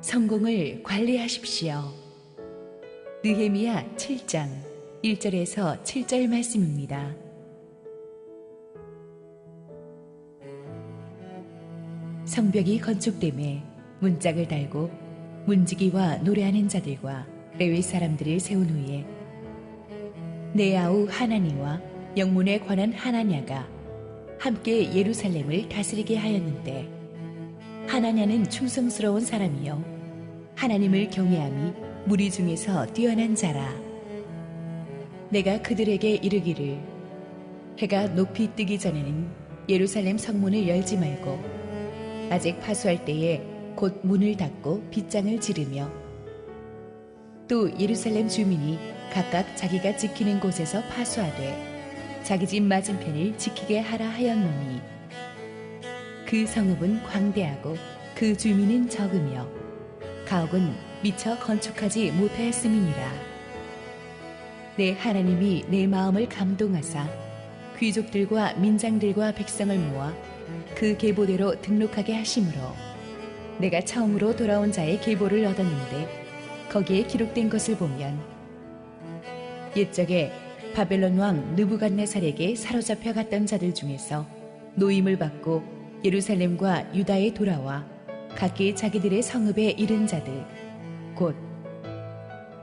성공을 관리하십시오. 느헤미야 7장 1절에서 7절 말씀입니다. 성벽이 건축됨에 문짝을 달고 문지기와 노래하는 자들과 레위 사람들을 세운 후에 네아우 하나니와 영문에 관한 하나냐가 함께 예루살렘을 다스리게 하였는데, 하나냐는 충성스러운 사람이요 하나님을 경외함이 무리 중에서 뛰어난 자라. 내가 그들에게 이르기를, 해가 높이 뜨기 전에는 예루살렘 성문을 열지 말고 아직 파수할 때에 곧 문을 닫고 빗장을 지르며, 또 예루살렘 주민이 각각 자기가 지키는 곳에서 파수하되 자기 집 맞은편을 지키게 하라 하였노니, 그 성읍은 광대하고 그 주민은 적으며 가옥은 미처 건축하지 못하였음이니라. 내 하나님이 내 마음을 감동하사 귀족들과 민장들과 백성을 모아 그 계보대로 등록하게 하심으로 내가 처음으로 돌아온 자의 계보를 얻었는데, 거기에 기록된 것을 보면 옛적에 바벨론 왕 느부갓네살에게 사로잡혀 갔던 자들 중에서 노임을 받고 예루살렘과 유다에 돌아와 각기 자기들의 성읍에 이른 자들, 곧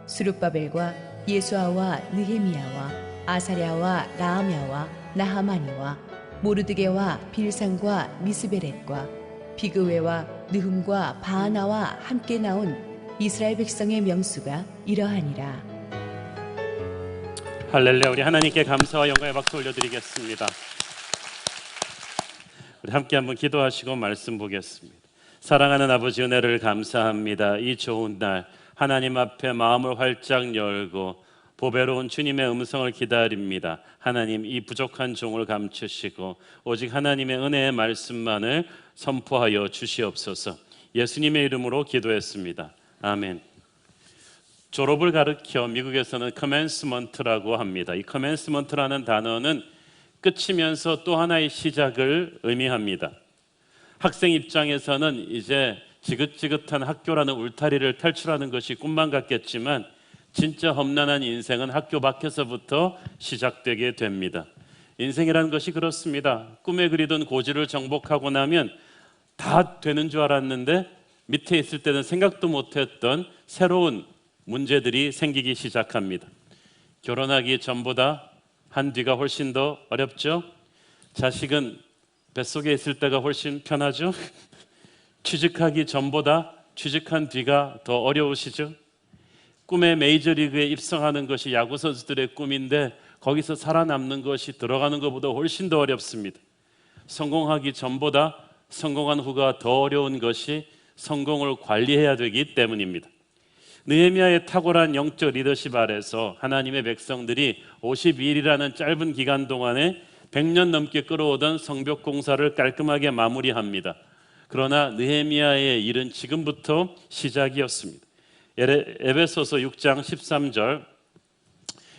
수룹바벨과 예수아와 느헤미야와 아사랴와 나아랴와 나하마니와 모르드게와 빌상과 미스베렛과 비그웨와 느훔과 바하나와 함께 나온 이스라엘 백성의 명수가 이러하니라. 할렐루야. 우리 하나님께 감사와 영광의 박수 올려드리겠습니다. 우리 함께 한번 기도하시고 말씀 보겠습니다. 사랑하는 아버지, 은혜를 감사합니다. 이 좋은 날 하나님 앞에 마음을 활짝 열고 보배로운 주님의 음성을 기다립니다. 하나님, 이 부족한 종을 감추시고 오직 하나님의 은혜의 말씀만을 선포하여 주시옵소서. 예수님의 이름으로 기도했습니다. 아멘. 졸업을 가르쳐 미국에서는 commencement라고 합니다. 이 commencement라는 단어는 끝이면서 또 하나의 시작을 의미합니다. 학생 입장에서는 이제 지긋지긋한 학교라는 울타리를 탈출하는 것이 꿈만 같겠지만, 진짜 험난한 인생은 학교 밖에서부터 시작되게 됩니다. 인생이라는 것이 그렇습니다. 꿈에 그리던 고지를 정복하고 나면 다 되는 줄 알았는데 밑에 있을 때는 생각도 못했던 새로운 문제들이 생기기 시작합니다. 결혼하기 전보다 한 뒤가 훨씬 더 어렵죠? 자식은 뱃속에 있을 때가 훨씬 편하죠? 취직하기 전보다 취직한 뒤가 더 어려우시죠? 꿈의 메이저리그에 입성하는 것이 야구 선수들의 꿈인데 거기서 살아남는 것이 들어가는 것보다 훨씬 더 어렵습니다. 성공하기 전보다 성공한 후가 더 어려운 것이 성공을 관리해야 되기 때문입니다. 느헤미야의 탁월한 영적 리더십 아래서 하나님의 백성들이 52일이라는 짧은 기간 동안에 100년 넘게 끌어오던 성벽 공사를 깔끔하게 마무리합니다. 그러나 느헤미야의 일은 지금부터 시작이었습니다. 에베소서 6장 13절,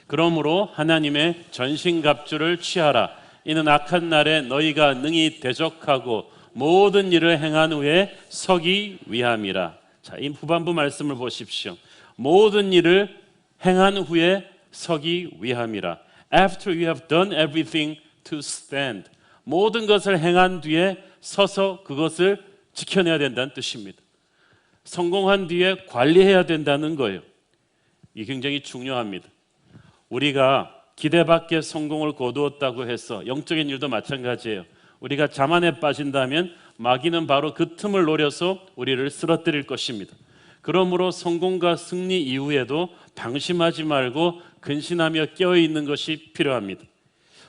그러므로 하나님의 전신갑주를 취하라. 이는 악한 날에 너희가 능히 대적하고 모든 일을 행한 후에 서기 위함이라. 자, 이 후반부 말씀을 보십시오. 모든 일을 행한 후에 서기 위함이라. After you have done everything to stand. 모든 것을 행한 뒤에 서서 그것을 지켜내야 된다는 뜻입니다. 성공한 뒤에 관리해야 된다는 거예요. 이게 굉장히 중요합니다. 우리가 기대 밖의 성공을 거두었다고 해서 영적인 일도 마찬가지예요. 우리가 자만에 빠진다면 마귀는 바로 그 틈을 노려서 우리를 쓰러뜨릴 것입니다. 그러므로 성공과 승리 이후에도 방심하지 말고 근신하며 깨어있는 것이 필요합니다.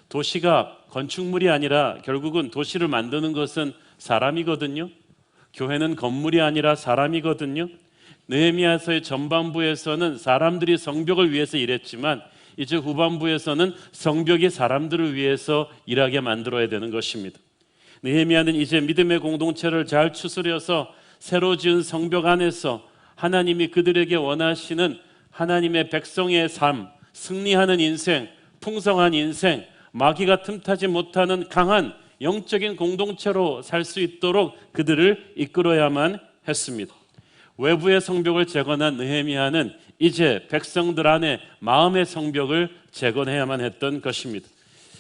도시가 건축물이 아니라 결국은 도시를 만드는 것은 사람이거든요. 교회는 건물이 아니라 사람이거든요. 느헤미야서의 전반부에서는 사람들이 성벽을 위해서 일했지만 이제 후반부에서는 성벽이 사람들을 위해서 일하게 만들어야 되는 것입니다. 느헤미야는 이제 믿음의 공동체를 잘 추스려서 새로 지은 성벽 안에서 하나님이 그들에게 원하시는 하나님의 백성의 삶, 승리하는 인생, 풍성한 인생, 마귀가 틈타지 못하는 강한 영적인 공동체로 살 수 있도록 그들을 이끌어야만 했습니다. 외부의 성벽을 재건한 느헤미야는 이제 백성들 안에 마음의 성벽을 재건해야만 했던 것입니다.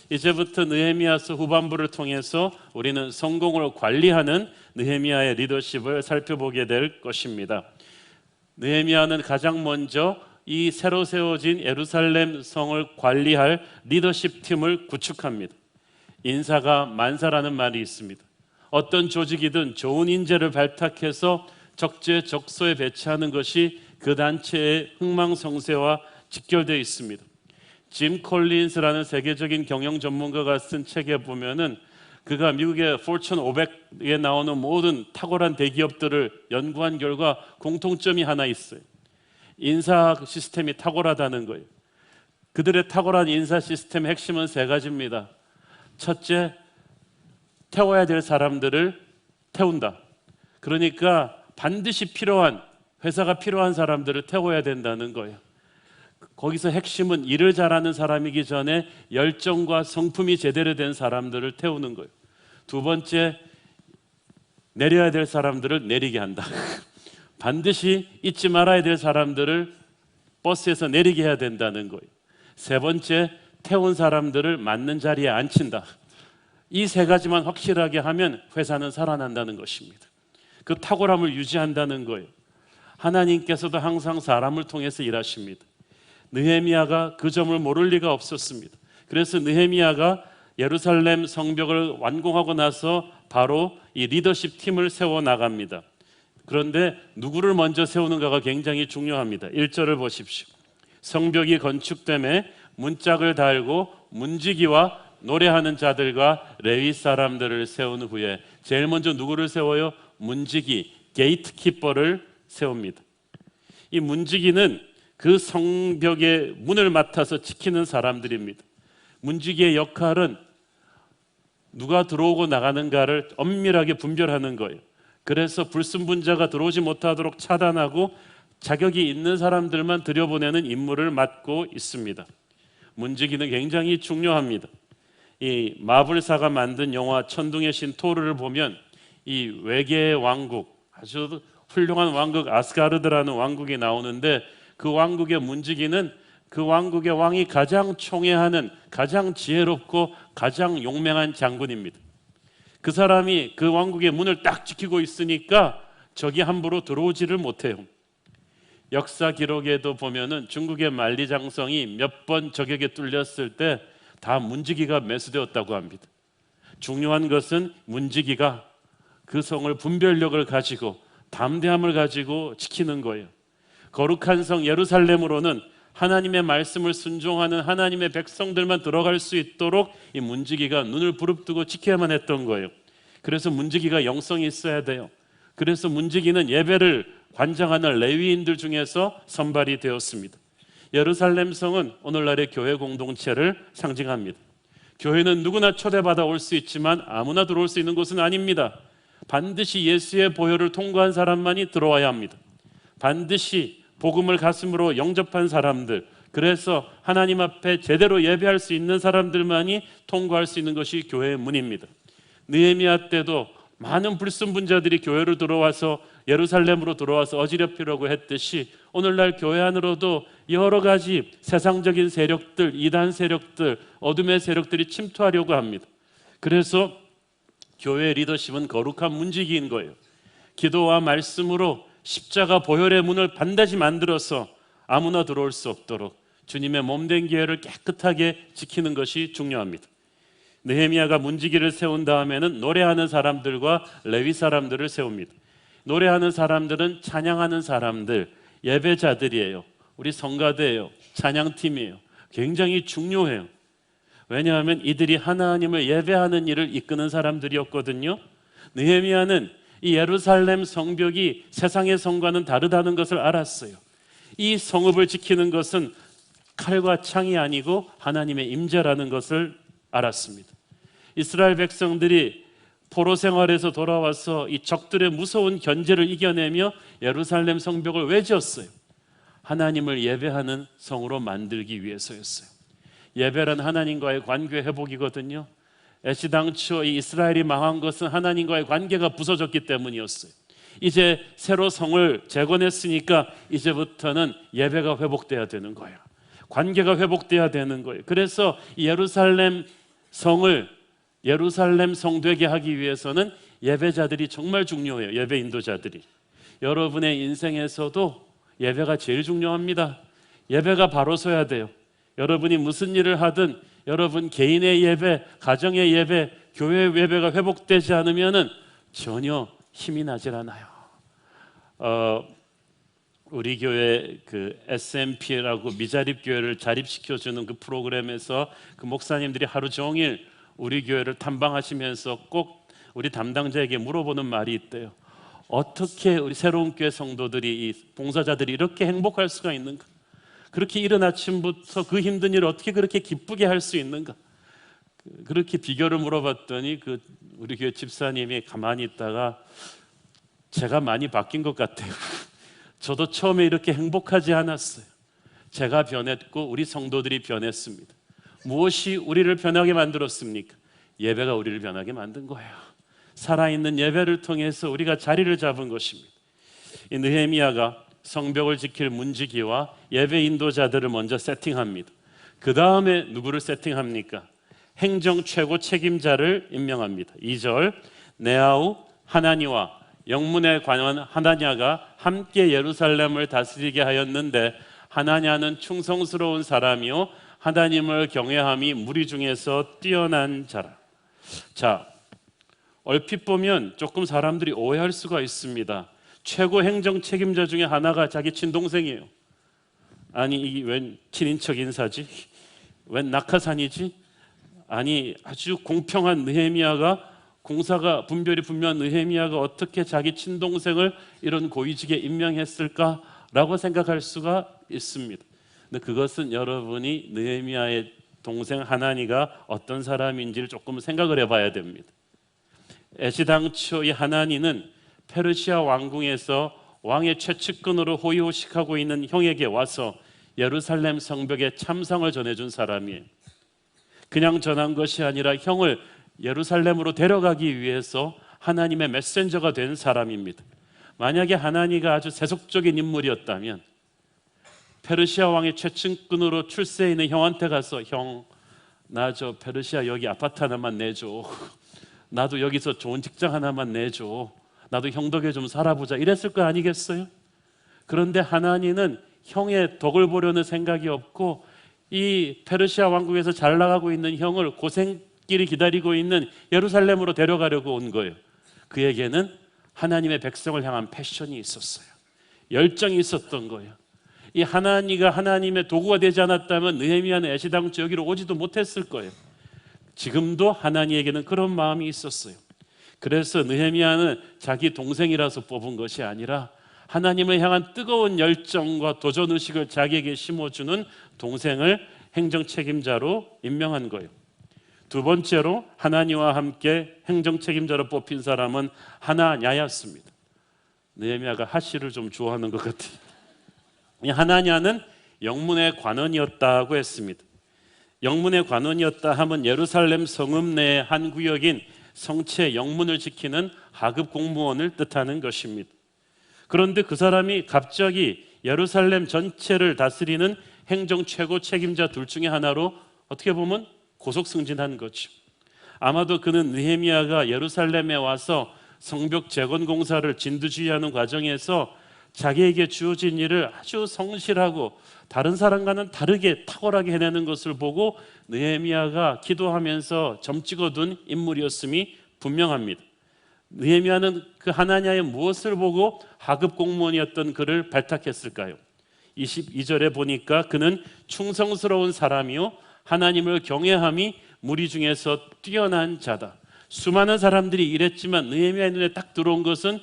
이제부터 느헤미야서 후반부를 통해서 우리는 성공을 관리하는 느헤미야의 리더십을 살펴보게 될 것입니다. 느헤미야는 가장 먼저 이 새로 세워진 예루살렘 성을 관리할 리더십 팀을 구축합니다. 인사가 만사라는 말이 있습니다. 어떤 조직이든 좋은 인재를 발탁해서 적재적소에 배치하는 것이 그 단체의 흥망성쇠와 직결되어 있습니다. 짐 콜린스라는 세계적인 경영 전문가가 쓴 책에 보면은 그가 미국의 포춘 500에 나오는 모든 탁월한 대기업들을 연구한 결과 공통점이 하나 있어요. 인사 시스템이 탁월하다는 거예요. 그들의 탁월한 인사 시스템의 핵심은 세 가지입니다. 첫째, 태워야 될 사람들을 태운다. 그러니까 반드시 필요한, 회사가 필요한 사람들을 태워야 된다는 거예요. 거기서 핵심은 일을 잘하는 사람이기 전에 열정과 성품이 제대로 된 사람들을 태우는 거예요. 두 번째, 내려야 될 사람들을 내리게 한다. 반드시 잊지 말아야 될 사람들을 버스에서 내리게 해야 된다는 거예요. 세 번째, 태운 사람들을 맞는 자리에 앉힌다. 이 세 가지만 확실하게 하면 회사는 살아난다는 것입니다. 그 탁월함을 유지한다는 거예요. 하나님께서도 항상 사람을 통해서 일하십니다. 느헤미야가 그 점을 모를 리가 없었습니다. 그래서 느헤미야가 예루살렘 성벽을 완공하고 나서 바로 이 리더십 팀을 세워 나갑니다. 그런데 누구를 먼저 세우는가가 굉장히 중요합니다. 1절을 보십시오. 성벽이 건축됨에 문짝을 달고 문지기와 노래하는 자들과 레위 사람들을 세운 후에 제일 먼저 누구를 세워요? 문지기, 게이트키퍼를 세웁니다. 이 문지기는 그 성벽의 문을 맡아서 지키는 사람들입니다. 문지기의 역할은 누가 들어오고 나가는가를 엄밀하게 분별하는 거예요. 그래서 불순분자가 들어오지 못하도록 차단하고 자격이 있는 사람들만 들여보내는 임무를 맡고 있습니다. 문지기는 굉장히 중요합니다. 이 마블사가 만든 영화 천둥의 신 토르를 보면 이 외계의 왕국, 아주 훌륭한 왕국 아스가르드라는 왕국이 나오는데 그 왕국의 문지기는 그 왕국의 왕이 가장 총애하는 가장 지혜롭고 가장 용맹한 장군입니다. 그 사람이 그 왕국의 문을 딱 지키고 있으니까 적이 함부로 들어오지를 못해요. 역사 기록에도 보면은 중국의 만리장성이 몇 번 적에게 뚫렸을 때 다 문지기가 매수되었다고 합니다. 중요한 것은 문지기가 그 성을 분별력을 가지고 담대함을 가지고 지키는 거예요. 거룩한 성 예루살렘으로는 하나님의 말씀을 순종하는 하나님의 백성들만 들어갈 수 있도록 이 문지기가 눈을 부릅뜨고 지켜야만 했던 거예요. 그래서 문지기가 영성이 있어야 돼요. 그래서 문지기는 예배를 관장하는 레위인들 중에서 선발이 되었습니다. 예루살렘 성은 오늘날의 교회 공동체를 상징합니다. 교회는 누구나 초대받아 올 수 있지만 아무나 들어올 수 있는 곳은 아닙니다. 반드시 예수의 보혈을 통과한 사람만이 들어와야 합니다. 반드시 복음을 가슴으로 영접한 사람들, 그래서 하나님 앞에 제대로 예배할 수 있는 사람들만이 통과할 수 있는 것이 교회의 문입니다. 느헤미야 때도 많은 불순분자들이 교회로 들어와서 예루살렘으로 들어와서 어지럽히려고 했듯이 오늘날 교회 안으로도 여러 가지 세상적인 세력들, 이단 세력들, 어둠의 세력들이 침투하려고 합니다. 그래서 교회의 리더십은 거룩한 문지기인 거예요. 기도와 말씀으로 십자가 보혈의 문을 반드시 만들어서 아무나 들어올 수 없도록 주님의 몸된 교회를 깨끗하게 지키는 것이 중요합니다. 느헤미야가 문지기를 세운 다음에는 노래하는 사람들과 레위 사람들을 세웁니다. 노래하는 사람들은 찬양하는 사람들, 예배자들이에요. 우리 성가대예요. 찬양팀이에요. 굉장히 중요해요. 왜냐하면 이들이 하나님을 예배하는 일을 이끄는 사람들이었거든요. 느헤미야는 이 예루살렘 성벽이 세상의 성과는 다르다는 것을 알았어요. 이 성읍을 지키는 것은 칼과 창이 아니고 하나님의 임재라는 것을 알았습니다. 이스라엘 백성들이 포로 생활에서 돌아와서 이 적들의 무서운 견제를 이겨내며 예루살렘 성벽을 왜 지었어요? 하나님을 예배하는 성으로 만들기 위해서였어요. 예배란 하나님과의 관계 회복이거든요. 애시당초 이 이스라엘이 망한 것은 하나님과의 관계가 부서졌기 때문이었어요. 이제 새로 성을 재건했으니까 이제부터는 예배가 회복돼야 되는 거예요. 관계가 회복돼야 되는 거예요. 그래서 예루살렘 성되게 하기 위해서는 예배자들이 정말 중요해요. 예배 인도자들이. 여러분의 인생에서도 예배가 제일 중요합니다. 예배가 바로 서야 돼요. 여러분이 무슨 일을 하든 여러분 개인의 예배, 가정의 예배, 교회 예배가 회복되지 않으면은 전혀 힘이 나질 않아요. 우리 교회 그 SMP라고 미자립 교회를 자립시켜주는 그 프로그램에서 그 목사님들이 하루 종일 우리 교회를 탐방하시면서 꼭 우리 담당자에게 물어보는 말이 있대요. 어떻게 우리 새로운 교회 성도들이, 이 봉사자들이 이렇게 행복할 수가 있는가? 그렇게 이른 아침부터 그 힘든 일을 어떻게 그렇게 기쁘게 할 수 있는가? 그렇게 비결을 물어봤더니 그 우리 교회 집사님이 가만히 있다가 제가 많이 바뀐 것 같아요. 저도 처음에 이렇게 행복하지 않았어요. 제가 변했고 우리 성도들이 변했습니다. 무엇이 우리를 변하게 만들었습니까? 예배가 우리를 변하게 만든 거예요. 살아있는 예배를 통해서 우리가 자리를 잡은 것입니다. 이 느헤미야가 성벽을 지킬 문지기와 예배 인도자들을 먼저 세팅합니다. 그 다음에 누구를 세팅합니까? 행정 최고 책임자를 임명합니다. 2절, 네아우 하나니와 영문의 관원 하나냐가 함께 예루살렘을 다스리게 하였는데 하나냐는 충성스러운 사람이요 하나님을 경외함이 무리 중에서 뛰어난 자라. 자, 얼핏 보면 조금 사람들이 오해할 수가 있습니다. 최고 행정 책임자 중에 하나가 자기 친동생이에요. 아니 이게 웬 친인척 인사지? 웬 낙하산이지? 아니 아주 공평한 느헤미야가, 공사가 분별이 분명한 느헤미야가 어떻게 자기 친동생을 이런 고위직에 임명했을까라고 생각할 수가 있습니다. 근데 그것은 여러분이 느헤미야의 동생 하나니가 어떤 사람인지를 조금 생각을 해봐야 됩니다. 애시당초 이 하나니는 페르시아 왕궁에서 왕의 최측근으로 호의호식하고 있는 형에게 와서 예루살렘 성벽에 참상을 전해준 사람이에요. 그냥 전한 것이 아니라 형을 예루살렘으로 데려가기 위해서 하나님의 메신저가 된 사람입니다. 만약에 하나니가 아주 세속적인 인물이었다면 페르시아 왕의 최측근으로 출세해 있는 형한테 가서 형, 나 저 페르시아 여기 아파트 하나만 내줘. 나도 여기서 좋은 직장 하나만 내줘. 나도 형 덕에 좀 살아보자. 이랬을 거 아니겠어요? 그런데 하나니는 형의 덕을 보려는 생각이 없고 이 페르시아 왕국에서 잘 나가고 있는 형을 고생길이 기다리고 있는 예루살렘으로 데려가려고 온 거예요. 그에게는 하나님의 백성을 향한 패션이 있었어요. 열정이 있었던 거예요. 이 하나니가 하나님의 도구가 되지 않았다면 느헤미야는 애시당초 여기로 오지도 못했을 거예요. 지금도 하나니에게는 그런 마음이 있었어요. 그래서 느헤미야는 자기 동생이라서 뽑은 것이 아니라 하나님을 향한 뜨거운 열정과 도전의식을 자기에게 심어주는 동생을 행정 책임자로 임명한 거예요. 두 번째로 하나니와 함께 행정 책임자로 뽑힌 사람은 하나냐였습니다. 느헤미야가 하씨를 좀 좋아하는 것 같아요. 이 하나냐는 영문의 관원이었다고 했습니다. 영문의 관원이었다 하면 예루살렘 성읍 내의 한 구역인 성체 영문을 지키는 하급 공무원을 뜻하는 것입니다. 그런데 그 사람이 갑자기 예루살렘 전체를 다스리는 행정 최고 책임자 둘 중에 하나로 어떻게 보면 고속 승진한 거죠. 아마도 그는 느헤미야가 예루살렘에 와서 성벽 재건 공사를 진두지휘하는 과정에서 자기에게 주어진 일을 아주 성실하고 다른 사람과는 다르게 탁월하게 해내는 것을 보고 느헤미야가 기도하면서 점 찍어둔 인물이었음이 분명합니다. 느헤미야는 그 하나냐의 무엇을 보고 하급 공무원이었던 그를 발탁했을까요? 22절에 보니까 그는 충성스러운 사람이요 하나님을 경외함이 무리 중에서 뛰어난 자다. 수많은 사람들이 이랬지만 느헤미야의 눈에 딱 들어온 것은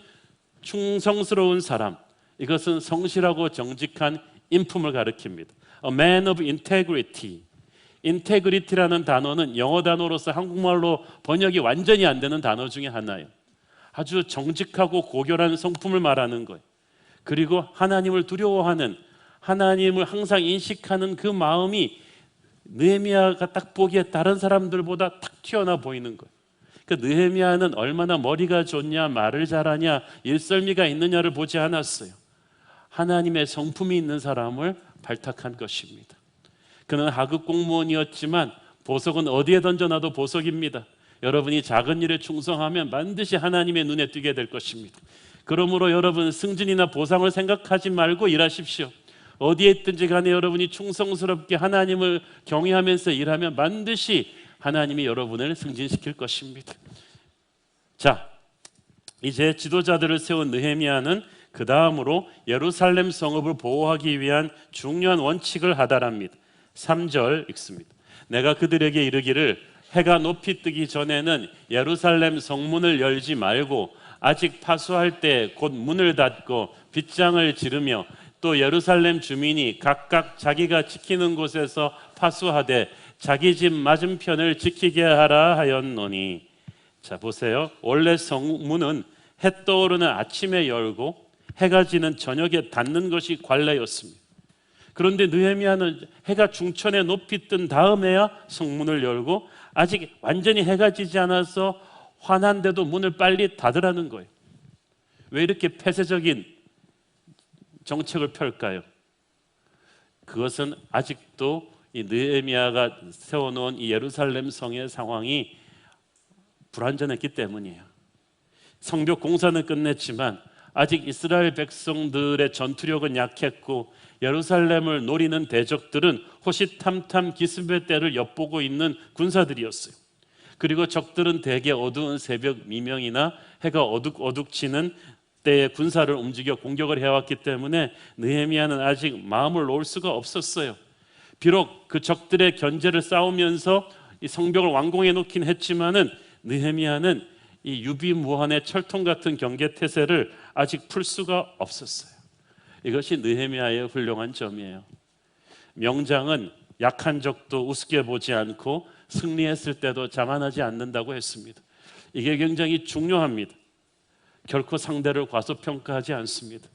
충성스러운 사람, 이것은 성실하고 정직한 인품을 가리킵니다. A man of integrity. integrity라는 단어는 영어 단어로서 한국말로 번역이 완전히 안 되는 단어 중에 하나예요. 아주 정직하고 고결한 성품을 말하는 거예요. 그리고 하나님을 두려워하는, 하나님을 항상 인식하는 그 마음이 느헤미야가 딱 보기에 다른 사람들보다 탁 튀어나 보이는 거예요. 느헤미야는 얼마나 머리가 좋냐, 말을 잘하냐, 일설미가 있느냐를 보지 않았어요. 하나님의 성품이 있는 사람을 발탁한 것입니다. 그는 하급 공무원이었지만 보석은 어디에 던져놔도 보석입니다. 여러분이 작은 일에 충성하면 반드시 하나님의 눈에 띄게 될 것입니다. 그러므로 여러분, 승진이나 보상을 생각하지 말고 일하십시오. 어디에 있든지 간에 여러분이 충성스럽게 하나님을 경외하면서 일하면 반드시 하나님이 여러분을 승진시킬 것입니다. 자, 이제 지도자들을 세운 느헤미야는 그 다음으로 예루살렘 성읍을 보호하기 위한 중요한 원칙을 하달합니다. 3절 읽습니다. 내가 그들에게 이르기를 해가 높이 뜨기 전에는 예루살렘 성문을 열지 말고 아직 파수할 때 곧 문을 닫고 빗장을 지르며 또 예루살렘 주민이 각각 자기가 지키는 곳에서 파수하되 자기 집 맞은편을 지키게 하라 하였노니. 자, 보세요. 원래 성문은 해 떠오르는 아침에 열고 해가 지는 저녁에 닫는 것이 관례였습니다. 그런데 느헤미야는 해가 중천에 높이 뜬 다음에야 성문을 열고 아직 완전히 해가 지지 않아서 환한데도 문을 빨리 닫으라는 거예요. 왜 이렇게 폐쇄적인 정책을 펼까요? 그것은 아직도 이 느헤미야가 세워놓은 이 예루살렘 성의 상황이 불완전했기 때문이에요. 성벽 공사는 끝냈지만 아직 이스라엘 백성들의 전투력은 약했고 예루살렘을 노리는 대적들은 호시탐탐 기습의 때를 엿보고 있는 군사들이었어요. 그리고 적들은 대개 어두운 새벽 미명이나 해가 어둑어둑지는 때에 군사를 움직여 공격을 해왔기 때문에 느헤미야는 아직 마음을 놓을 수가 없었어요. 비록 그 적들의 견제를 싸우면서 이 성벽을 완공해 놓긴 했지만은 느헤미야는 이 유비무환의 철통 같은 경계태세를 아직 풀 수가 없었어요. 이것이 느헤미야의 훌륭한 점이에요. 명장은 약한 적도 우습게 보지 않고 승리했을 때도 자만하지 않는다고 했습니다. 이게 굉장히 중요합니다. 결코 상대를 과소평가하지 않습니다.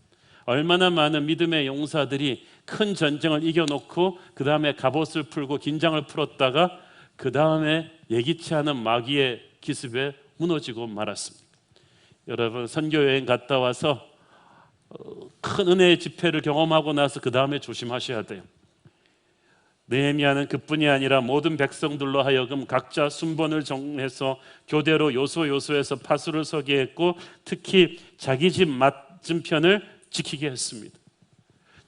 얼마나 많은 믿음의 용사들이 큰 전쟁을 이겨놓고 그 다음에 갑옷을 풀고 긴장을 풀었다가 그 다음에 예기치 않은 마귀의 기습에 무너지고 말았습니다. 여러분, 선교여행 갔다 와서 큰 은혜의 집회를 경험하고 나서 그 다음에 조심하셔야 돼요. 느헤미야는 그뿐이 아니라 모든 백성들로 하여금 각자 순번을 정해서 교대로 요소에서 파수를 서게 했고 특히 자기 집 맞은편을 지키게 했습니다.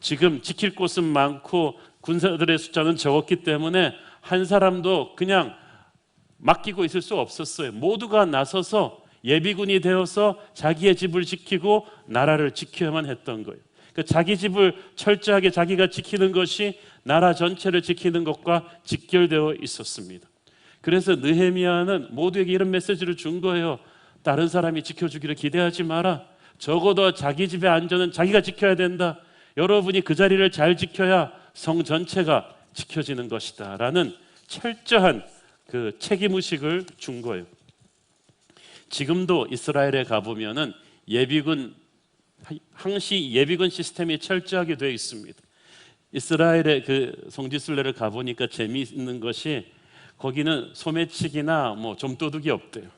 지금 지킬 곳은 많고 군사들의 숫자는 적었기 때문에 한 사람도 그냥 맡기고 있을 수 없었어요. 모두가 나서서 예비군이 되어서 자기의 집을 지키고 나라를 지켜야만 했던 거예요. 그러니까 자기 집을 철저하게 자기가 지키는 것이 나라 전체를 지키는 것과 직결되어 있었습니다. 그래서 느헤미야는 모두에게 이런 메시지를 준 거예요. 다른 사람이 지켜주기를 기대하지 마라. 적어도 자기 집의 안전은 자기가 지켜야 된다. 여러분이 그 자리를 잘 지켜야 성 전체가 지켜지는 것이다 라는 철저한 그 책임의식을 준 거예요. 지금도 이스라엘에 가보면은 항시 예비군 시스템이 철저하게 되어 있습니다. 이스라엘의 그 성지순례를 가보니까 재미있는 것이 거기는 소매치기나 뭐 좀도둑이 없대요.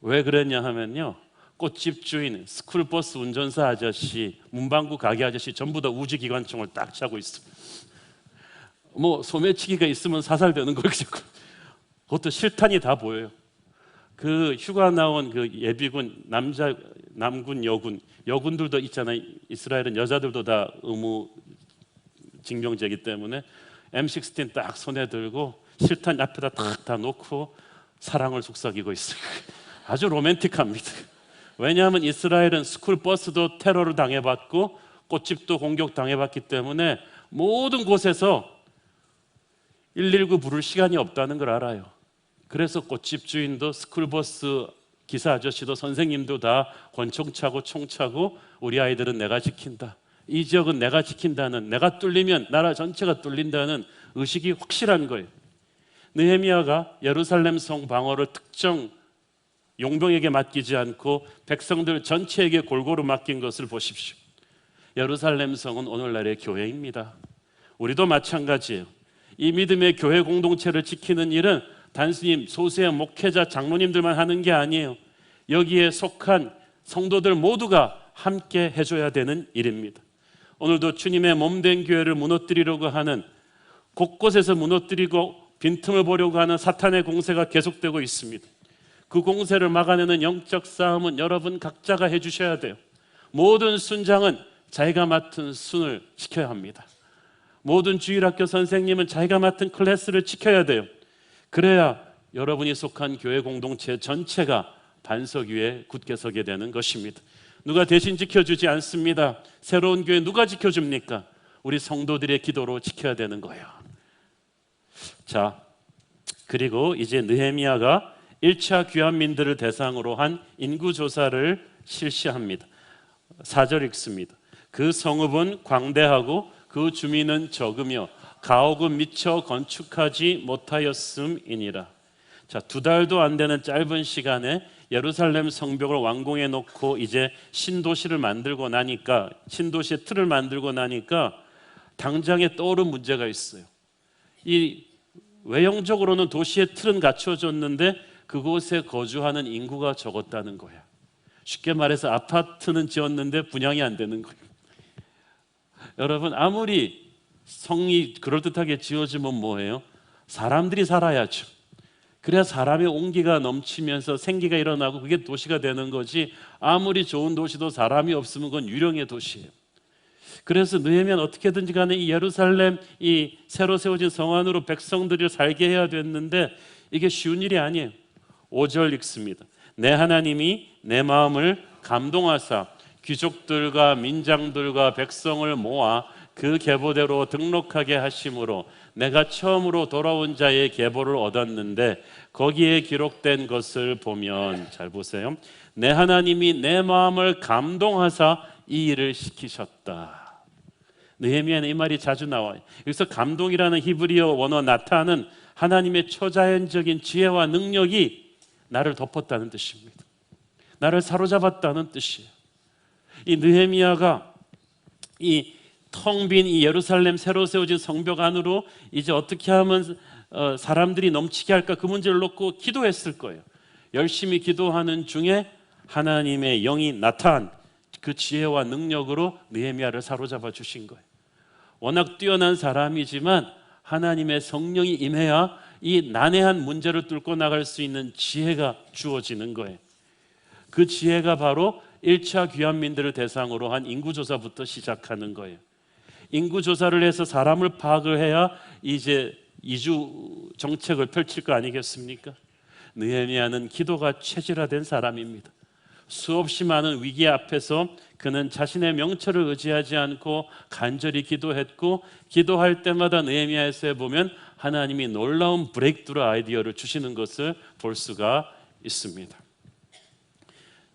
왜 그랬냐 하면요, 꽃집 주인, 스쿨버스 운전사 아저씨, 문방구 가게 아저씨 전부 다 우지기관총을 딱 차고 있습니다. 뭐 소매치기가 있으면 사살되는 거죠. 그것도 실탄이 다 보여요. 그 휴가 나온 그 예비군 남군 여군들도 있잖아요. 이스라엘은 여자들도 다 의무 징병제이기 때문에 M16 딱 손에 들고 실탄 앞에다 다 놓고 사랑을 속삭이고 있어요. 아주 로맨틱합니다. 왜냐하면 이스라엘은 스쿨버스도 테러를 당해봤고 꽃집도 공격 당해봤기 때문에 모든 곳에서 119 부를 시간이 없다는 걸 알아요. 그래서 꽃집 주인도 스쿨버스 기사 아저씨도 선생님도 다 권총 차고 총 차고 우리 아이들은 내가 지킨다. 이 지역은 내가 지킨다는, 내가 뚫리면 나라 전체가 뚫린다는 의식이 확실한 거예요. 느헤미야가 예루살렘 성 방어를 특정 용병에게 맡기지 않고 백성들 전체에게 골고루 맡긴 것을 보십시오. 예루살렘 성은 오늘날의 교회입니다. 우리도 마찬가지예요. 이 믿음의 교회 공동체를 지키는 일은 단순히 소수의 목회자 장로님들만 하는 게 아니에요. 여기에 속한 성도들 모두가 함께 해줘야 되는 일입니다. 오늘도 주님의 몸된 교회를 무너뜨리려고 하는, 곳곳에서 무너뜨리고 빈틈을 보려고 하는 사탄의 공세가 계속되고 있습니다. 그 공세를 막아내는 영적 싸움은 여러분 각자가 해주셔야 돼요. 모든 순장은 자기가 맡은 순을 지켜야 합니다. 모든 주일학교 선생님은 자기가 맡은 클래스를 지켜야 돼요. 그래야 여러분이 속한 교회 공동체 전체가 반석 위에 굳게 서게 되는 것입니다. 누가 대신 지켜주지 않습니다. 새로운 교회 누가 지켜줍니까? 우리 성도들의 기도로 지켜야 되는 거예요. 자, 그리고 이제 느헤미야가 1차 귀환민들을 대상으로 한 인구조사를 실시합니다. 4절 읽습니다. 그 성읍은 광대하고 그 주민은 적으며 가옥은 미처 건축하지 못하였음이니라. 자, 2달도 안 되는 짧은 시간에 예루살렘 성벽을 완공해 놓고 이제 신도시를 만들고 나니까, 신도시의 틀을 만들고 나니까 당장에 떠오른 문제가 있어요. 이 외형적으로는 도시의 틀은 갖춰졌는데 그곳에 거주하는 인구가 적었다는 거야. 쉽게 말해서 아파트는 지었는데 분양이 안 되는 거예요. 여러분, 아무리 성이 그럴듯하게 지어지면 뭐예요? 사람들이 살아야죠. 그래야 사람의 온기가 넘치면서 생기가 일어나고 그게 도시가 되는 거지, 아무리 좋은 도시도 사람이 없으면 그건 유령의 도시예요. 그래서 느헤미야는 어떻게든지 간에 이 예루살렘, 이 새로 세워진 성 안으로 백성들을 살게 해야 됐는데 이게 쉬운 일이 아니에요. 5절 읽습니다. 내 하나님이 내 마음을 감동하사 귀족들과 민장들과 백성을 모아 그 계보대로 등록하게 하심으로 내가 처음으로 돌아온 자의 계보를 얻었는데 거기에 기록된 것을 보면, 잘 보세요. 내 하나님이 내 마음을 감동하사 이 일을 시키셨다. 느헤미야는 이 말이 자주 나와요. 여기서 감동이라는 히브리어 원어 나타는 하나님의 초자연적인 지혜와 능력이 나를 덮었다는 뜻입니다. 나를 사로잡았다는 뜻이에요. 이 느헤미야가 이 텅 빈 이 예루살렘 새로 세워진 성벽 안으로 이제 어떻게 하면 사람들이 넘치게 할까, 그 문제를 놓고 기도했을 거예요. 열심히 기도하는 중에 하나님의 영이 나타난 그 지혜와 능력으로 느헤미야를 사로잡아 주신 거예요. 워낙 뛰어난 사람이지만 하나님의 성령이 임해야 이 난해한 문제를 뚫고 나갈 수 있는 지혜가 주어지는 거예요. 그 지혜가 바로 1차 귀환민들을 대상으로 한 인구조사부터 시작하는 거예요. 인구조사를 해서 사람을 파악을 해야 이제 이주 정책을 펼칠 거 아니겠습니까? 느헤미야는 기도가 체질화된 사람입니다. 수없이 많은 위기 앞에서 그는 자신의 명철을 의지하지 않고 간절히 기도했고, 기도할 때마다 느헤미야에서 보면 하나님이 놀라운 브레이크트루 아이디어를 주시는 것을 볼 수가 있습니다.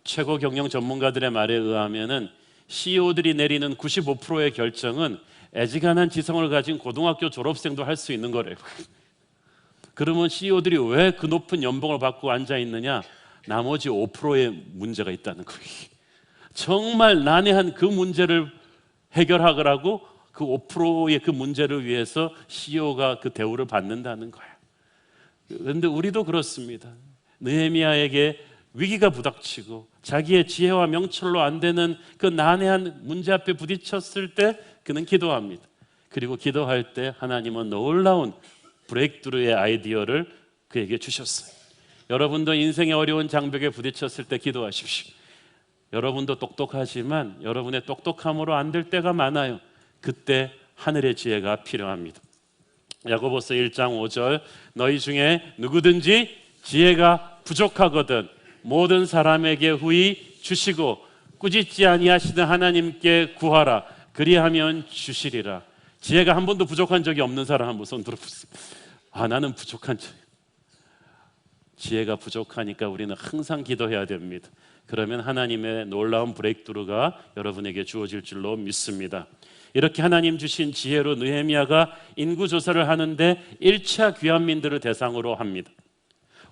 최고 경영 전문가들의 말에 의하면은 CEO들이 내리는 95%의 결정은 애지간한 지성을 가진 고등학교 졸업생도 할 수 있는 거래요. 그러면 CEO들이 왜 그 높은 연봉을 받고 앉아 있느냐? 나머지 5%의 문제가 있다는 거예요. 정말 난해한 그 문제를 해결하라고 그 5%의 그 문제를 위해서 CEO가 그 대우를 받는다는 거예요. 그런데 우리도 그렇습니다. 느헤미야에게 위기가 부닥치고 자기의 지혜와 명철로 안 되는 그 난해한 문제 앞에 부딪혔을 때 그는 기도합니다. 그리고 기도할 때 하나님은 놀라운 브레이크트루의 아이디어를 그에게 주셨어요. 여러분도 인생의 어려운 장벽에 부딪혔을 때 기도하십시오. 여러분도 똑똑하지만 여러분의 똑똑함으로 안 될 때가 많아요. 그때 하늘의 지혜가 필요합니다. 야고보서 1장 5절, 너희 중에 누구든지 지혜가 부족하거든 모든 사람에게 후히 주시고 꾸짖지 아니하시는 하나님께 구하라. 그리하면 주시리라. 지혜가 한 번도 부족한 적이 없는 사람 한번 손 들어보세요. 나는 부족한 자. 지혜가 부족하니까 우리는 항상 기도해야 됩니다. 그러면 하나님의 놀라운 브레이크트루가 여러분에게 주어질 줄로 믿습니다. 이렇게 하나님 주신 지혜로 느헤미야가 인구조사를 하는데 1차 귀환민들을 대상으로 합니다.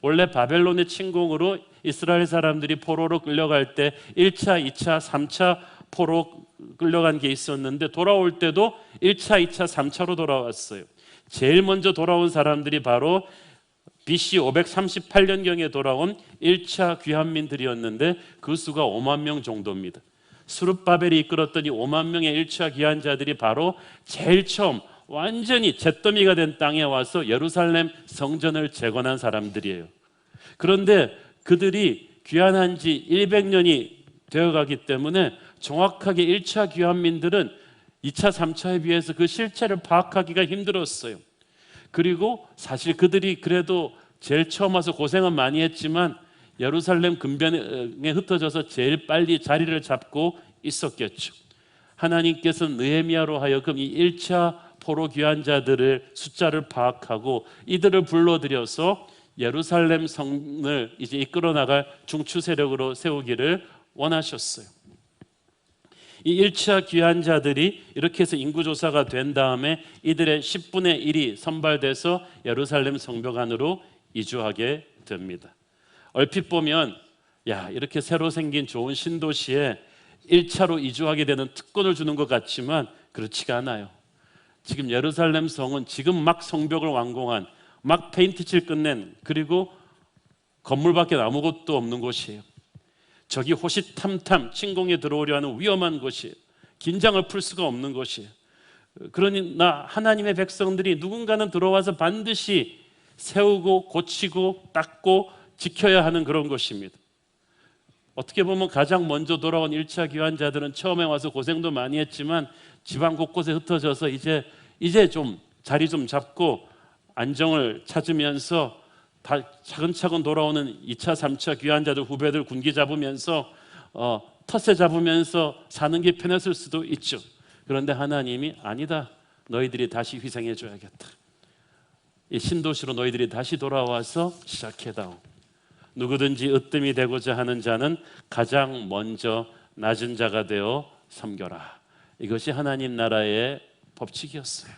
원래 바벨론의 침공으로 이스라엘 사람들이 포로로 끌려갈 때 1차, 2차, 3차 포로 끌려간 게 있었는데 돌아올 때도 1차, 2차, 3차로 돌아왔어요. 제일 먼저 돌아온 사람들이 바로 BC 538년경에 돌아온 1차 귀환민들이었는데 그 수가 5만 명 정도입니다. 스룹바벨이 이끌었던 이 5만 명의 1차 귀환자들이 바로 제일 처음 완전히 잿더미가 된 땅에 와서 예루살렘 성전을 재건한 사람들이에요. 그런데 그들이 귀환한 지 100년이 되어가기 때문에 정확하게 1차 귀환민들은 2차, 3차에 비해서 그 실체를 파악하기가 힘들었어요. 그리고 사실 그들이 그래도 제일 처음 와서 고생은 많이 했지만 예루살렘 근변에 흩어져서 제일 빨리 자리를 잡고 있었겠죠. 하나님께서는 느헤미야로 하여금 이 1차 포로 귀환자들을 숫자를 파악하고 이들을 불러들여서 예루살렘 성을 이제 이끌어 나갈 중추 세력으로 세우기를 원하셨어요. 이 1차 귀환자들이 이렇게 해서 인구조사가 된 다음에 이들의 10분의 1이 선발돼서 예루살렘 성벽 안으로 이주하게 됩니다. 얼핏 보면 이렇게 새로 생긴 좋은 신도시에 1차로 이주하게 되는 특권을 주는 것 같지만 그렇지가 않아요. 지금 예루살렘 성은 지금 막 성벽을 완공한, 막 페인트칠 끝낸, 그리고 건물밖에 아무것도 없는 곳이에요. 적이 호시탐탐 침공에 들어오려 하는 위험한 곳이에요. 긴장을 풀 수가 없는 곳이에요. 그러나 하나님의 백성들이 누군가는 들어와서 반드시 세우고 고치고 닦고 지켜야 하는 그런 곳입니다. 어떻게 보면 가장 먼저 돌아온 1차 귀환자들은 처음에 와서 고생도 많이 했지만 지방 곳곳에 흩어져서 이제 좀 자리 좀 잡고 안정을 찾으면서 다 차근차근 돌아오는 2차, 3차 귀환자들 후배들 군기 잡으면서 텃세 잡으면서 사는 게 편했을 수도 있죠. 그런데 하나님이 아니다. 너희들이 다시 희생해 줘야겠다. 이 신도시로 너희들이 다시 돌아와서 시작해다오. 누구든지 으뜸이 되고자 하는 자는 가장 먼저 낮은 자가 되어 섬겨라. 이것이 하나님 나라의 법칙이었어요.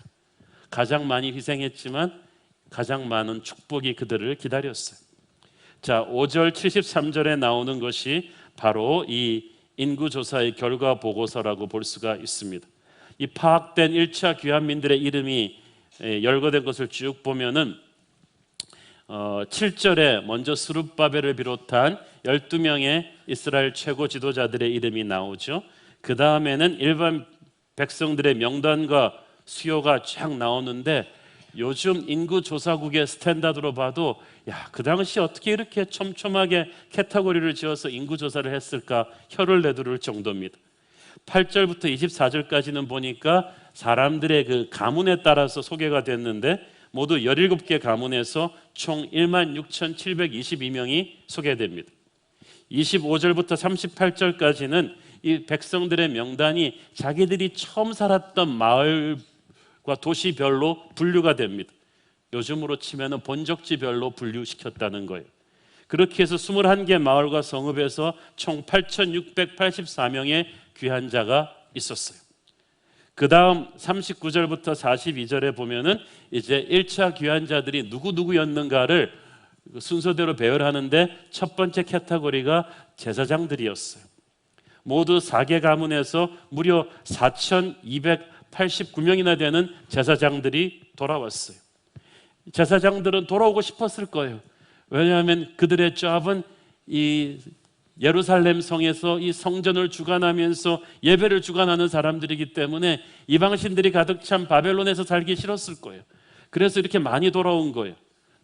가장 많이 희생했지만 가장 많은 축복이 그들을 기다렸어요. 자, 5절 73절에 나오는 것이 바로 이 인구조사의 결과 보고서라고 볼 수가 있습니다. 이 파악된 1차 귀환민들의 이름이 열거된 것을 쭉 보면은 7절에 먼저 스룹바벨을 비롯한 12명의 이스라엘 최고 지도자들의 이름이 나오죠. 그 다음에는 일반 백성들의 명단과 수요가 쫙 나오는데 요즘 인구조사국의 스탠다드로 봐도 그 당시 어떻게 이렇게 촘촘하게 카테고리를 지어서 인구조사를 했을까 혀를 내두를 정도입니다. 8절부터 24절까지는 보니까 사람들의 그 가문에 따라서 소개가 됐는데 모두 17개 가문에서 총 16,722명이 소개됩니다. 25절부터 38절까지는 이 백성들의 명단이 자기들이 처음 살았던 마을과 도시별로 분류가 됩니다. 요즘으로 치면 본적지별로 분류시켰다는 거예요. 그렇게 해서 21개 마을과 성읍에서 총 8,684명의 귀환자가 있었어요. 그 다음 39절부터 42절에 보면은 이제 1차 귀환자들이 누구였는가를 순서대로 배열하는데 첫 번째 카테고리가 제사장들이었어요. 모두 4개 가문에서 무려 4,289명이나 되는 제사장들이 돌아왔어요. 제사장들은 돌아오고 싶었을 거예요. 왜냐하면 그들의 잡은 이 예루살렘 성에서 이 성전을 주관하면서 예배를 주관하는 사람들이기 때문에 이방신들이 가득 찬 바벨론에서 살기 싫었을 거예요. 그래서 이렇게 많이 돌아온 거예요.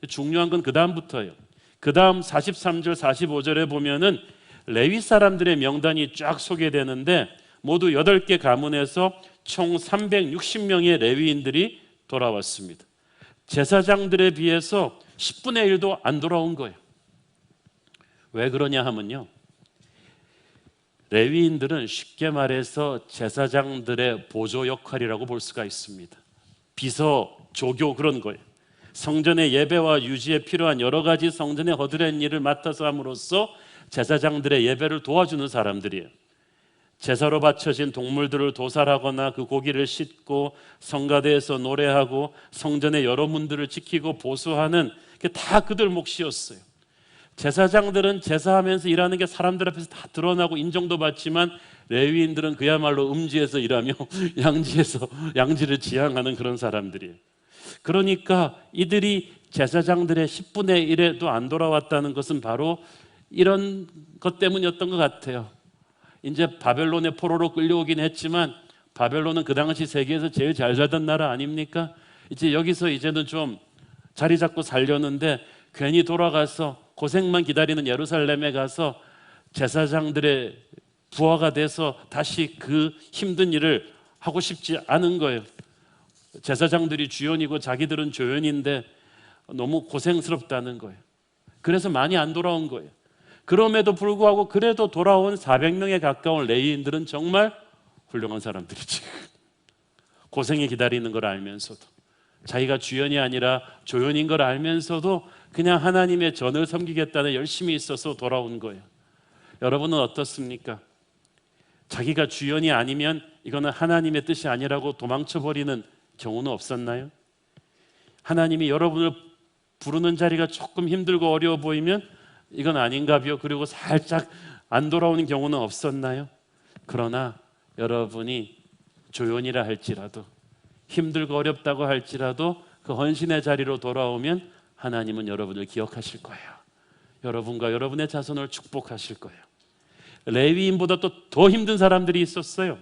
중요한 건 그 다음부터예요. 그 다음 43절 45절에 보면은 레위 사람들의 명단이 쫙 소개되는데 모두 8개 가문에서 총 360명의 레위인들이 돌아왔습니다. 제사장들에 비해서 10분의 1도 안 돌아온 거예요. 왜 그러냐 하면요, 레위인들은 쉽게 말해서 제사장들의 보조 역할이라고 볼 수가 있습니다. 비서, 조교 그런 거예요. 성전의 예배와 유지에 필요한 여러 가지 성전의 허드렛 일을 맡아서 함으로써 제사장들의 예배를 도와주는 사람들이에요. 제사로 바쳐진 동물들을 도살하거나 그 고기를 씻고 성가대에서 노래하고 성전의 여러 문들을 지키고 보수하는 게 다 그들 몫이었어요. 제사장들은 제사하면서 일하는 게 사람들 앞에서 다 드러나고 인정도 받지만 레위인들은 그야말로 음지에서 일하며 양지를 지향하는 그런 사람들이에요. 그러니까 이들이 제사장들의 10분의 1에도 안 돌아왔다는 것은 바로 이런 것 때문이었던 것 같아요. 이제 바벨론의 포로로 끌려오긴 했지만 바벨론은 그 당시 세계에서 제일 잘 살던 나라 아닙니까? 이제 여기서 이제는 좀 자리 잡고 살려는데 괜히 돌아가서 고생만 기다리는 예루살렘에 가서 제사장들의 부하가 돼서 다시 그 힘든 일을 하고 싶지 않은 거예요. 제사장들이 주연이고 자기들은 조연인데 너무 고생스럽다는 거예요. 그래서 많이 안 돌아온 거예요. 그럼에도 불구하고 그래도 돌아온 400명에 가까운 레위인들은 정말 훌륭한 사람들이지. 고생이 기다리는 걸 알면서도, 자기가 주연이 아니라 조연인 걸 알면서도 그냥 하나님의 전을 섬기겠다는 열심이 있어서 돌아온 거예요. 여러분은 어떻습니까? 자기가 주연이 아니면 이거는 하나님의 뜻이 아니라고 도망쳐버리는 경우는 없었나요? 하나님이 여러분을 부르는 자리가 조금 힘들고 어려워 보이면 이건 아닌가요? 그리고 살짝 안 돌아오는 경우는 없었나요? 그러나 여러분이 조연이라 할지라도, 힘들고 어렵다고 할지라도 그 헌신의 자리로 돌아오면 하나님은 여러분을 기억하실 거예요. 여러분과 여러분의 자손을 축복하실 거예요. 레위인보다 또 더 힘든 사람들이 있었어요.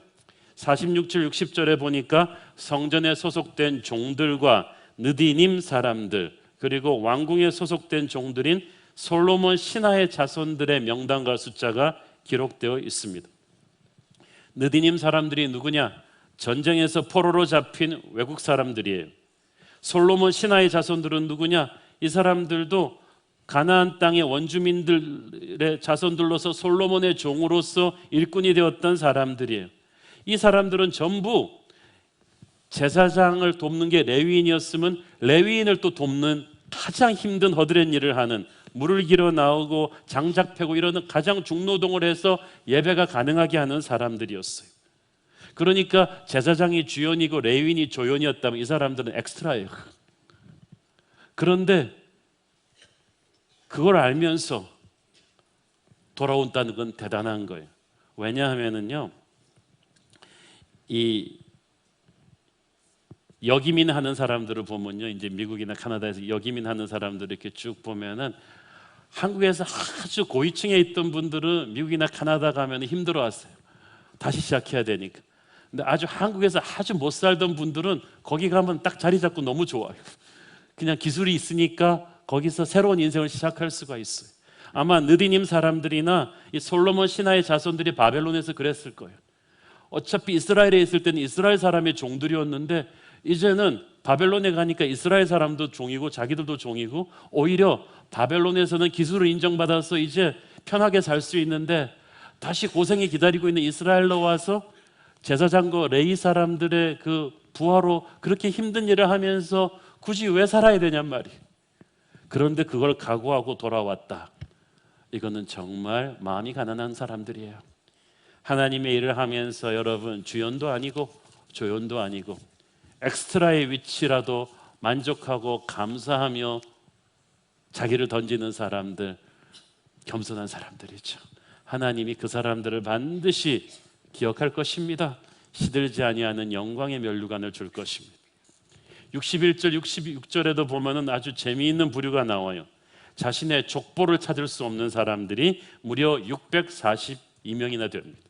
46절 60절에 보니까 성전에 소속된 종들과 느디님 사람들, 그리고 왕궁에 소속된 종들인 솔로몬 신하의 자손들의 명단과 숫자가 기록되어 있습니다. 느디님 사람들이 누구냐? 전쟁에서 포로로 잡힌 외국 사람들이에요. 솔로몬 신하의 자손들은 누구냐? 이 사람들도 가나안 땅의 원주민들의 자손들로서 솔로몬의 종으로서 일꾼이 되었던 사람들이에요. 이 사람들은 전부 제사장을 돕는 게 레위인이었으면 레위인을 또 돕는 가장 힘든 허드렛 일을 하는, 물을 길어 나오고 장작 패고 이러는 가장 중노동을 해서 예배가 가능하게 하는 사람들이었어요. 그러니까 제사장이 주연이고 레위인이 조연이었다면 이 사람들은 엑스트라예요. 그런데 그걸 알면서 돌아온다는 건 대단한 거예요. 왜냐하면은요, 이 역이민 하는 사람들을 보면요, 이제 미국이나 카나다에서 역이민 하는 사람들 이렇게 쭉 보면은 한국에서 아주 고위층에 있던 분들은 미국이나 카나다 가면 힘들어왔어요. 다시 시작해야 되니까. 근데 한국에서 아주 못 살던 분들은 거기 가면 딱 자리 잡고 너무 좋아요. 그냥 기술이 있으니까 거기서 새로운 인생을 시작할 수가 있어요. 아마 느디님 사람들이나 이 솔로몬 신하의 자손들이 바벨론에서 그랬을 거예요. 어차피 이스라엘에 있을 때는 이스라엘 사람의 종들이었는데 이제는 바벨론에 가니까 이스라엘 사람도 종이고 자기들도 종이고, 오히려 바벨론에서는 기술을 인정받아서 이제 편하게 살 수 있는데 다시 고생이 기다리고 있는 이스라엘로 와서 제사장과 레위 사람들의 그 부하로 그렇게 힘든 일을 하면서 굳이 왜 살아야 되냔 말이에요. 그런데 그걸 각오하고 돌아왔다. 이거는 정말 마음이 가난한 사람들이에요. 하나님의 일을 하면서 여러분, 주연도 아니고 조연도 아니고 엑스트라의 위치라도 만족하고 감사하며 자기를 던지는 사람들, 겸손한 사람들이죠. 하나님이 그 사람들을 반드시 기억할 것입니다. 시들지 아니하는 영광의 면류관을 줄 것입니다. 61절 66절에도 보면은 아주 재미있는 부류가 나와요. 자신의 족보를 찾을 수 없는 사람들이 무려 642명이나 됩니다.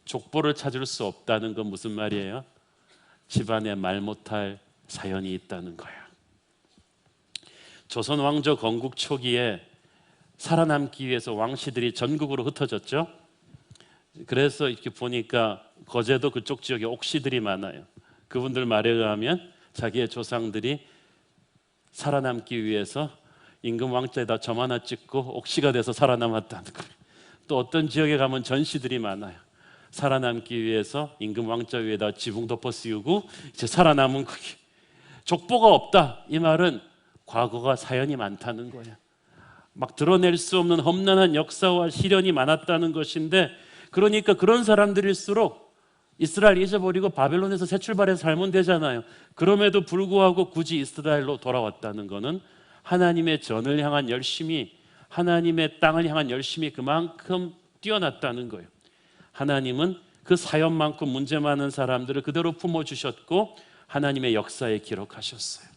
족보를 찾을 수 없다는 건 무슨 말이에요? 집안에 말 못할 사연이 있다는 거예요. 조선 왕조 건국 초기에 살아남기 위해서 왕씨들이 전국으로 흩어졌죠. 그래서 이렇게 보니까 거제도 그쪽 지역에 옥시들이 많아요. 그분들 말에 의하면 자기의 조상들이 살아남기 위해서 임금 왕자에다 점 하나 찍고 옥시가 돼서 살아남았다는 거예요. 또 어떤 지역에 가면 전씨들이 많아요. 살아남기 위해서 임금 왕자 위에다 지붕 덮어 씌우고 이제 살아남은 거예요. 족보가 없다, 이 말은 과거가 사연이 많다는 거예요. 막 드러낼 수 없는 험난한 역사와 시련이 많았다는 것인데, 그러니까 그런 사람들일수록 이스라엘 잊어버리고 바벨론에서 새 출발해서 살면 되잖아요. 그럼에도 불구하고 굳이 이스라엘로 돌아왔다는 것은 하나님의 전을 향한 열심이, 하나님의 땅을 향한 열심이 그만큼 뛰어났다는 거예요. 하나님은 그 사연만큼 문제 많은 사람들을 그대로 품어주셨고 하나님의 역사에 기록하셨어요.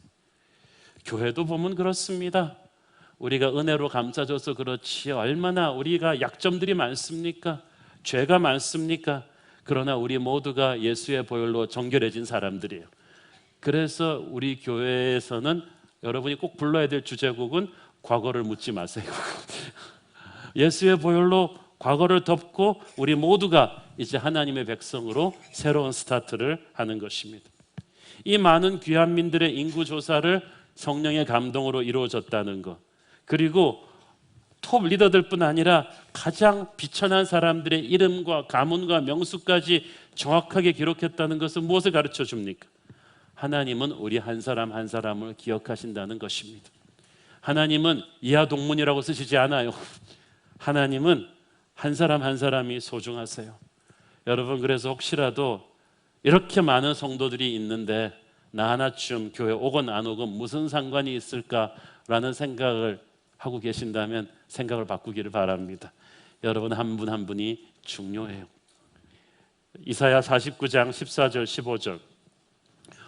교회도 보면 그렇습니다. 우리가 은혜로 감싸줘서 그렇지 얼마나 우리가 약점들이 많습니까? 죄가 많습니까? 그러나 우리 모두가 예수의 보혈로 정결해진 사람들이에요. 그래서 우리 교회에서는 여러분이 꼭 불러야 될 주제곡은 과거를 묻지 마세요. 예수의 보혈로 과거를 덮고 우리 모두가 이제 하나님의 백성으로 새로운 스타트를 하는 것입니다. 이 많은 귀한민들의 인구조사를 성령의 감동으로 이루어졌다는 것, 그리고 톱 리더들뿐 아니라 가장 비천한 사람들의 이름과 가문과 명수까지 정확하게 기록했다는 것은 무엇을 가르쳐 줍니까? 하나님은 우리 한 사람 한 사람을 기억하신다는 것입니다. 하나님은 이하동문이라고 쓰시지 않아요. 하나님은 한 사람 한 사람이 소중하세요. 여러분, 그래서 혹시라도 이렇게 많은 성도들이 있는데 나 하나쯤 교회 오건 안 오건 무슨 상관이 있을까라는 생각을 하고 계신다면 생각을 바꾸기를 바랍니다. 여러분 한 분 한 분이 중요해요. 이사야 49장 14절 15절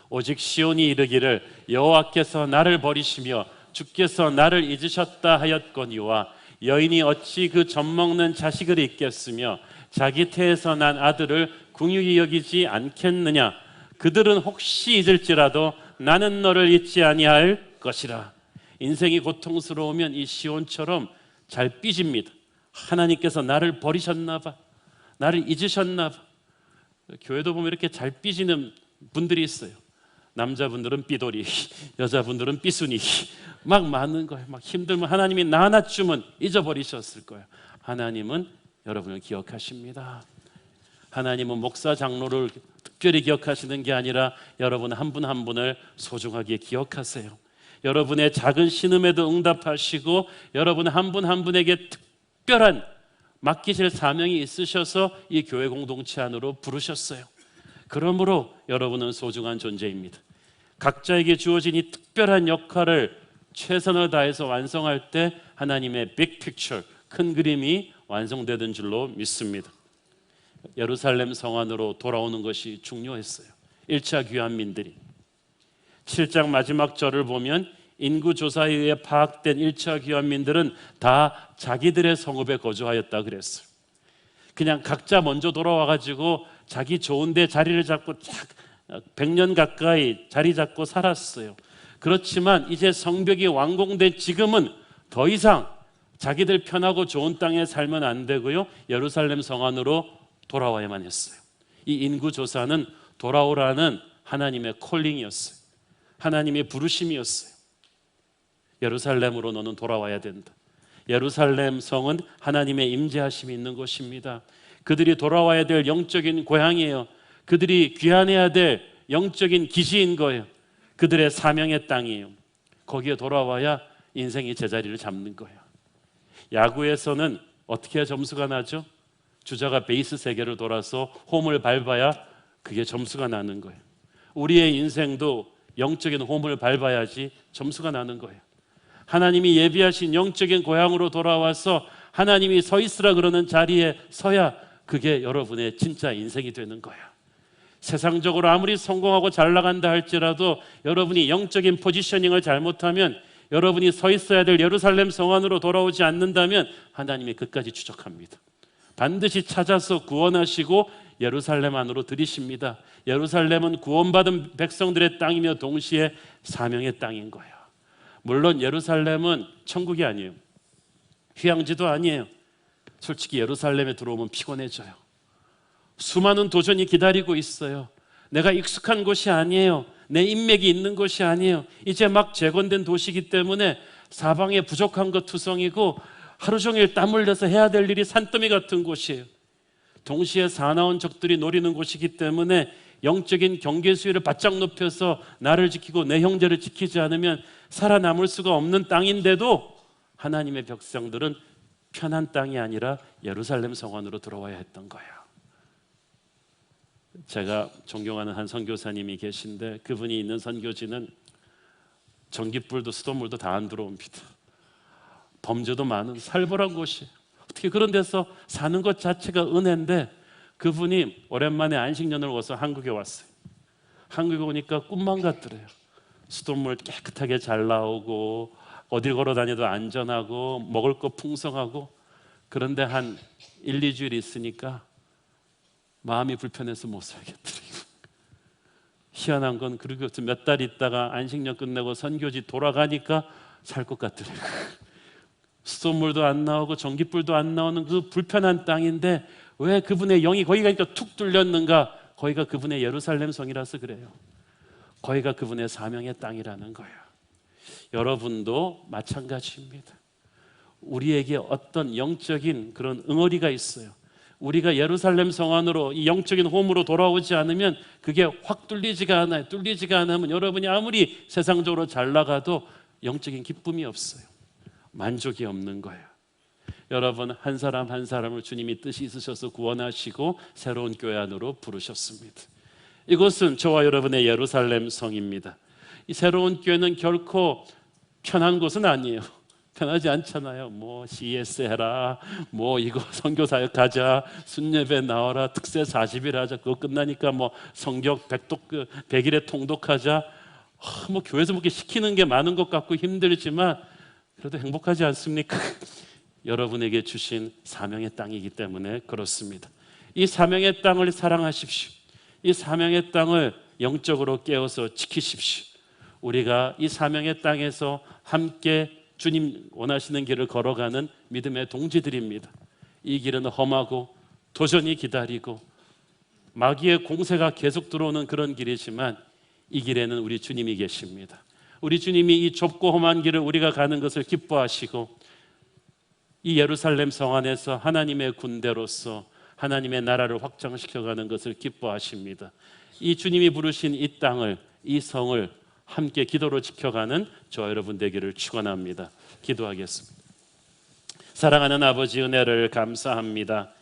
오직 시온이 이르기를 여호와께서 나를 버리시며 주께서 나를 잊으셨다 하였거니와 여인이 어찌 그 젖먹는 자식을 잊겠으며 자기 태에서 난 아들을 긍휼히 여기지 않겠느냐. 그들은 혹시 잊을지라도 나는 너를 잊지 아니할 것이라. 인생이 고통스러우면 이 시온처럼 잘 삐집니다. 하나님께서 나를 버리셨나 봐, 나를 잊으셨나 봐. 교회도 보면 이렇게 잘 삐지는 분들이 있어요. 남자분들은 삐돌이, 여자분들은 삐순이, 막 많은 거예요. 막 힘들면 하나님이 나 하나쯤은 잊어버리셨을 거예요. 하나님은 여러분을 기억하십니다. 하나님은 목사 장로를 특별히 기억하시는 게 아니라 여러분 한 분 한 분을 소중하게 기억하세요. 여러분의 작은 신음에도 응답하시고 여러분 한 분 한 분에게 특별한 맡기실 사명이 있으셔서 이 교회 공동체 안으로 부르셨어요. 그러므로 여러분은 소중한 존재입니다. 각자에게 주어진 이 특별한 역할을 최선을 다해서 완성할 때 하나님의 빅 픽처, 큰 그림이 완성되는 줄로 믿습니다. 예루살렘 성 안으로 돌아오는 것이 중요했어요. 1차 귀환민들이 7장 마지막 절을 보면 인구조사에 의해 파악된 1차 귀환민들은 다 자기들의 성읍에 거주하였다 그랬어요. 그냥 각자 먼저 돌아와가지고 자기 좋은 데 자리를 잡고 100년 가까이 자리 잡고 살았어요. 그렇지만 이제 성벽이 완공된 지금은 더 이상 자기들 편하고 좋은 땅에 살면 안 되고요, 예루살렘 성 안으로 돌아와야만 했어요. 이 인구조사는 돌아오라는 하나님의 콜링이었어요. 하나님의 부르심이었어요. 예루살렘으로 너는 돌아와야 된다. 예루살렘 성은 하나님의 임재하심이 있는 곳입니다. 그들이 돌아와야 될 영적인 고향이에요. 그들이 귀환해야 될 영적인 기지인 거예요. 그들의 사명의 땅이에요. 거기에 돌아와야 인생이 제자리를 잡는 거예요. 야구에서는 어떻게 해야 점수가 나죠? 주자가 베이스 3개를 돌아서 홈을 밟아야 그게 점수가 나는 거예요. 우리의 인생도 영적인 홈을 밟아야지 점수가 나는 거예요. 하나님이 예비하신 영적인 고향으로 돌아와서 하나님이 서 있으라 그러는 자리에 서야 그게 여러분의 진짜 인생이 되는 거예요. 세상적으로 아무리 성공하고 잘 나간다 할지라도 여러분이 영적인 포지셔닝을 잘못하면, 여러분이 서 있어야 될 예루살렘 성 안으로 돌아오지 않는다면 하나님이 끝까지 추적합니다. 반드시 찾아서 구원하시고 예루살렘 안으로 들이십니다. 예루살렘은 구원받은 백성들의 땅이며 동시에 사명의 땅인 거예요. 물론 예루살렘은 천국이 아니에요. 휴양지도 아니에요. 솔직히 예루살렘에 들어오면 피곤해져요. 수많은 도전이 기다리고 있어요. 내가 익숙한 곳이 아니에요. 내 인맥이 있는 곳이 아니에요. 이제 막 재건된 도시이기 때문에 사방에 부족한 것 투성이고 하루 종일 땀 흘려서 해야 될 일이 산더미 같은 곳이에요. 동시에 사나운 적들이 노리는 곳이기 때문에 영적인 경계 수위를 바짝 높여서 나를 지키고 내 형제를 지키지 않으면 살아남을 수가 없는 땅인데도 하나님의 백성들은 편한 땅이 아니라 예루살렘 성안으로 들어와야 했던 거예요. 제가 존경하는 한 선교사님이 계신데 그분이 있는 선교지는 전기불도 수돗물도 다 안 들어옵니다. 범죄도 많은 살벌한 곳이에요. 어떻게 그런 데서 사는 것 자체가 은혜인데, 그분이 오랜만에 안식년을 와서 한국에 왔어요. 한국에 오니까 꿈만 같더래요. 수돗물 깨끗하게 잘 나오고 어딜 걸어 다녀도 안전하고 먹을 거 풍성하고, 그런데 한 1, 2주일 있으니까 마음이 불편해서 못 살겠더라고요. 희한한 건 그리고 몇 달 있다가 안식년 끝내고 선교지 돌아가니까 살 것 같더라고요. 수돗물도 안 나오고 전기불도 안 나오는 그 불편한 땅인데 왜 그분의 영이 거기 가니까 툭 뚫렸는가? 거기가 그분의 예루살렘 성이라서 그래요. 거기가 그분의 사명의 땅이라는 거예요. 여러분도 마찬가지입니다. 우리에게 어떤 영적인 그런 응어리가 있어요. 우리가 예루살렘 성 안으로 이 영적인 홈으로 돌아오지 않으면 그게 확 뚫리지가 않아요. 뚫리지가 않으면 여러분이 아무리 세상적으로 잘 나가도 영적인 기쁨이 없어요. 만족이 없는 거예요. 여러분, 한 사람 한 사람을 주님이 뜻이 있으셔서 구원하시고 새로운 교회 안으로 부르셨습니다. 이곳은 저와 여러분의 예루살렘 성입니다. 이 새로운 교회는 결코 편한 곳은 아니에요. 편하지 않잖아요. 뭐 CS 해라, 뭐 이거 선교사역 하자, 순예배 나와라, 특세 40일 하자, 그거 끝나니까 뭐 성경 100일에 통독하자. 뭐 교회에서 그렇게 시키는 게 많은 것 같고 힘들지만 그래도 행복하지 않습니까? 여러분에게 주신 사명의 땅이기 때문에 그렇습니다. 이 사명의 땅을 사랑하십시오. 이 사명의 땅을 영적으로 깨워서 지키십시오. 우리가 이 사명의 땅에서 함께 주님 원하시는 길을 걸어가는 믿음의 동지들입니다. 이 길은 험하고 도전이 기다리고 마귀의 공세가 계속 들어오는 그런 길이지만 이 길에는 우리 주님이 계십니다. 우리 주님이 이 좁고 험한 길을 우리가 가는 것을 기뻐하시고 이 예루살렘 성 안에서 하나님의 군대로서 하나님의 나라를 확장시켜가는 것을 기뻐하십니다. 이 주님이 부르신 이 땅을, 이 성을 함께 기도로 지켜가는 저와 여러분 되기를 축원합니다. 기도하겠습니다. 사랑하는 아버지, 은혜를 감사합니다.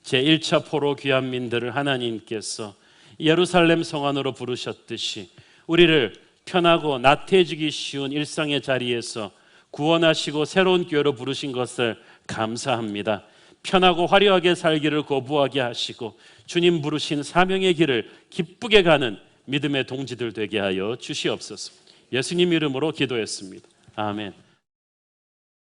제1차 포로 귀한민들을 하나님께서 예루살렘 성 안으로 부르셨듯이 우리를 편하고 나태해지기 쉬운 일상의 자리에서 구원하시고 새로운 교회로 부르신 것을 감사합니다. 편하고 화려하게 살기를 거부하게 하시고 주님 부르신 사명의 길을 기쁘게 가는 믿음의 동지들 되게 하여 주시옵소서. 예수님 이름으로 기도했습니다. 아멘.